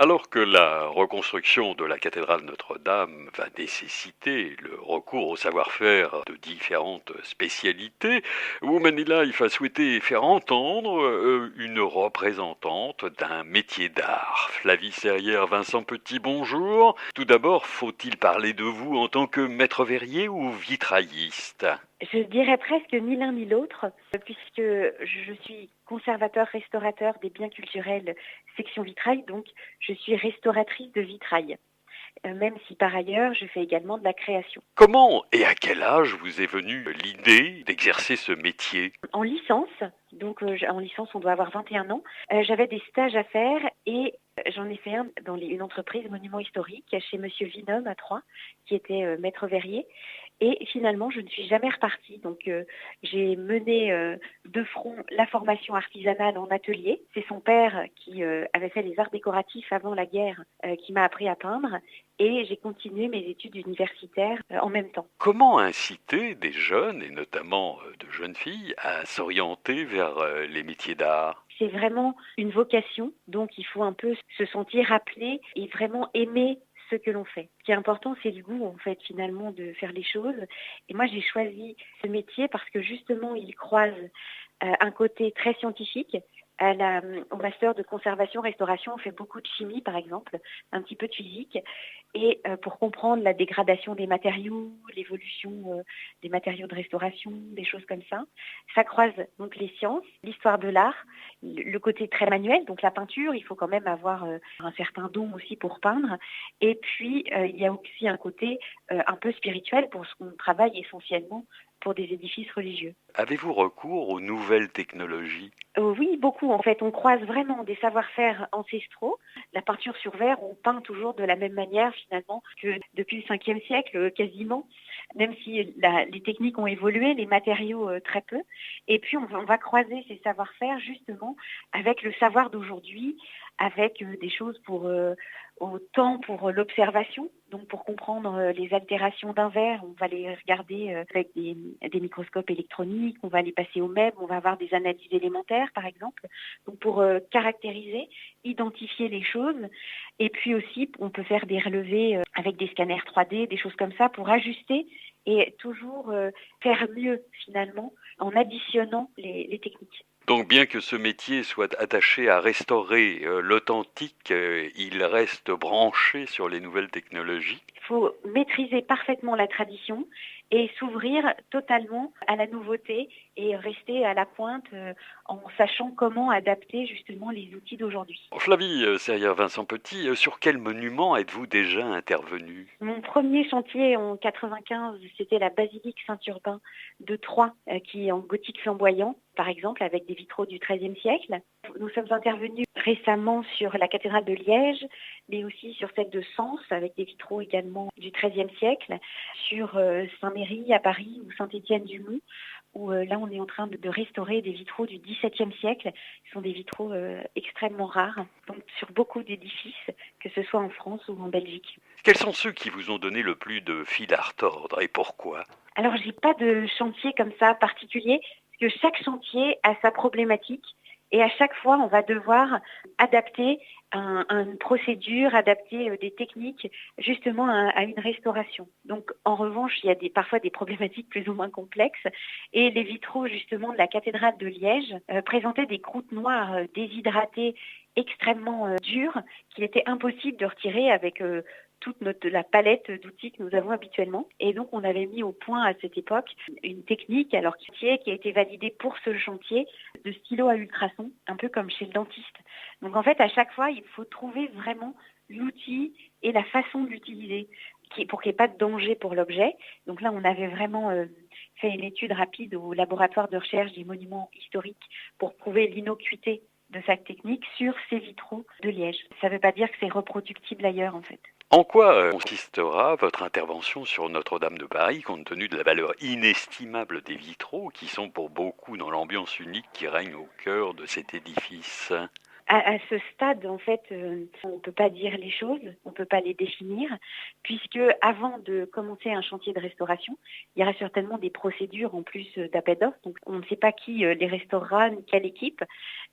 Alors que la reconstruction de la cathédrale Notre-Dame va nécessiter le recours au savoir-faire de différentes spécialités, Women in Life a souhaité faire entendre une représentante d'un métier d'art. Flavie Serrière, Vincent Petit, bonjour. Tout d'abord, faut-il parler de vous en tant que maître verrier ou vitrailliste? Je dirais presque ni l'un ni l'autre, puisque je suis conservateur-restaurateur des biens culturels section vitrail, donc je suis restauratrice de vitrail, même si par ailleurs je fais également de la création. Comment et à quel âge vous est venue l'idée d'exercer ce métier? En licence, donc en licence on doit avoir 21 ans, j'avais des stages à faire et j'en ai fait un dans une entreprise monument historique chez Monsieur Vinum à Troyes, qui était maître verrier. Et finalement, je ne suis jamais repartie. Donc, j'ai mené de front la formation artisanale en atelier. C'est son père qui avait fait les arts décoratifs avant la guerre qui m'a appris à peindre. Et j'ai continué mes études universitaires en même temps. Comment inciter des jeunes, et notamment de jeunes filles, à s'orienter vers les métiers d'art? C'est vraiment une vocation, donc il faut un peu se sentir appelé et vraiment aimer ce que l'on fait. Ce qui est important, c'est le goût, en fait, finalement, de faire les choses. Et moi, j'ai choisi ce métier parce que justement, il croise un côté très scientifique. Au master de conservation-restauration, on fait beaucoup de chimie, par exemple, un petit peu de physique. Et pour comprendre la dégradation des matériaux, l'évolution des matériaux de restauration, des choses comme ça croise donc les sciences, l'histoire de l'art, le côté très manuel, donc la peinture, il faut quand même avoir un certain don aussi pour peindre. Et puis, il y a aussi un côté un peu spirituel pour ce qu'on travaille essentiellement pour des édifices religieux. Avez-vous recours aux nouvelles technologies? Oui, beaucoup. En fait, on croise vraiment des savoir-faire ancestraux. La peinture sur verre, on peint toujours de la même manière finalement que depuis le 5e siècle, quasiment, même si les techniques ont évolué, les matériaux très peu. Et puis, on va croiser ces savoir-faire justement avec le savoir d'aujourd'hui, avec des choses autant pour l'observation, donc pour comprendre les altérations d'un verre, on va les regarder avec des microscopes électroniques, on va les passer au MEB, on va avoir des analyses élémentaires par exemple, donc pour caractériser, identifier les choses, et puis aussi on peut faire des relevés avec des scanners 3D, des choses comme ça pour ajuster et toujours faire mieux finalement en additionnant les techniques. Donc bien que ce métier soit attaché à restaurer l'authentique, il reste branché sur les nouvelles technologies. Il faut maîtriser parfaitement la tradition et s'ouvrir totalement à la nouveauté et rester à la pointe en sachant comment adapter justement les outils d'aujourd'hui. Flavie Serrière, Vincent Petit, sur quel monument êtes-vous déjà intervenu? Mon premier chantier en 95, c'était la basilique Saint-Urbain de Troyes, qui est en gothique flamboyant, par exemple, avec des vitraux du XIIIe siècle. Nous sommes intervenus récemment sur la cathédrale de Liège, mais aussi sur celle de Sens, avec des vitraux également du XIIIe siècle, sur Saint-Méry à Paris ou Saint-Étienne-du-Mont, où là on est en train de restaurer des vitraux du XVIIe siècle. Ce sont des vitraux extrêmement rares, donc sur beaucoup d'édifices, que ce soit en France ou en Belgique. Quels sont ceux qui vous ont donné le plus de fil à retordre et pourquoi? Alors, j'ai pas de chantier comme ça particulier, parce que chaque chantier a sa problématique et à chaque fois, on va devoir adapter une procédure, adapter des techniques justement à une restauration. Donc, en revanche, il y a parfois des problématiques plus ou moins complexes et les vitraux justement de la cathédrale de Liège présentaient des croûtes noires déshydratées extrêmement dures qu'il était impossible de retirer avec la palette d'outils que nous avons habituellement. Et donc, on avait mis au point à cette époque une technique, alors qui a été validée pour ce chantier, de stylo à ultrasons, un peu comme chez le dentiste. Donc, en fait, à chaque fois, il faut trouver vraiment l'outil et la façon de l'utiliser pour qu'il n'y ait pas de danger pour l'objet. Donc là, on avait vraiment fait une étude rapide au laboratoire de recherche des monuments historiques pour prouver l'innocuité de cette technique sur ces vitraux de Liège. Ça ne veut pas dire que c'est reproductible ailleurs, en fait. En quoi consistera votre intervention sur Notre-Dame de Paris, compte tenu de la valeur inestimable des vitraux, qui sont pour beaucoup dans l'ambiance unique qui règne au cœur de cet édifice? À ce stade, en fait, on ne peut pas dire les choses, on ne peut pas les définir, puisque avant de commencer un chantier de restauration, il y aura certainement des procédures en plus d'appel d'offres. Donc, on ne sait pas qui les restaurera, ni quelle équipe,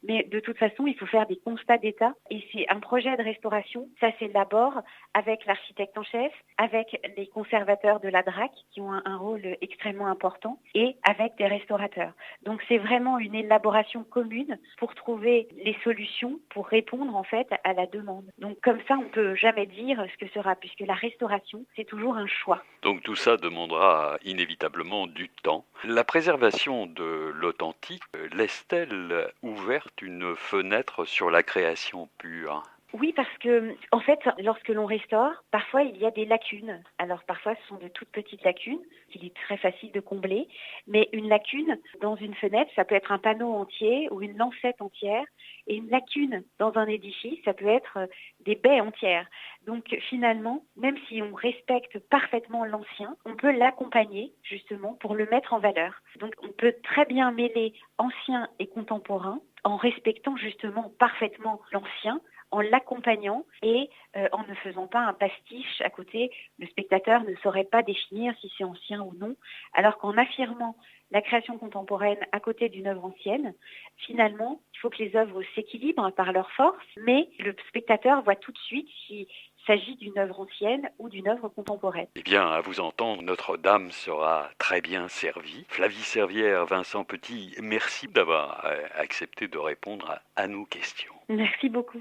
mais de toute façon, il faut faire des constats d'état. Et c'est un projet de restauration, ça s'élabore avec l'architecte en chef, avec les conservateurs de la DRAC, qui ont un rôle extrêmement important, et avec des restaurateurs. Donc, c'est vraiment une élaboration commune pour trouver les solutions pour répondre en fait à la demande. Donc comme ça, on ne peut jamais dire ce que sera, puisque la restauration, c'est toujours un choix. Donc tout ça demandera inévitablement du temps. La préservation de l'authentique laisse-t-elle ouverte une fenêtre sur la création pure? Oui, parce que, en fait, lorsque l'on restaure, parfois il y a des lacunes. Alors parfois ce sont de toutes petites lacunes qu'il est très facile de combler, mais une lacune dans une fenêtre, ça peut être un panneau entier ou une lancette entière, et une lacune dans un édifice, ça peut être des baies entières. Donc finalement, même si on respecte parfaitement l'ancien, on peut l'accompagner justement pour le mettre en valeur. Donc on peut très bien mêler ancien et contemporain en respectant justement parfaitement l'ancien, en l'accompagnant et en ne faisant pas un pastiche à côté. Le spectateur ne saurait pas définir si c'est ancien ou non, alors qu'en affirmant la création contemporaine à côté d'une œuvre ancienne, finalement, il faut que les œuvres s'équilibrent par leur force, mais le spectateur voit tout de suite s'il s'agit d'une œuvre ancienne ou d'une œuvre contemporaine. Eh bien, à vous entendre, Notre-Dame sera très bien servie. Flavie Servière, Vincent Petit, merci d'avoir accepté de répondre à nos questions. Merci beaucoup.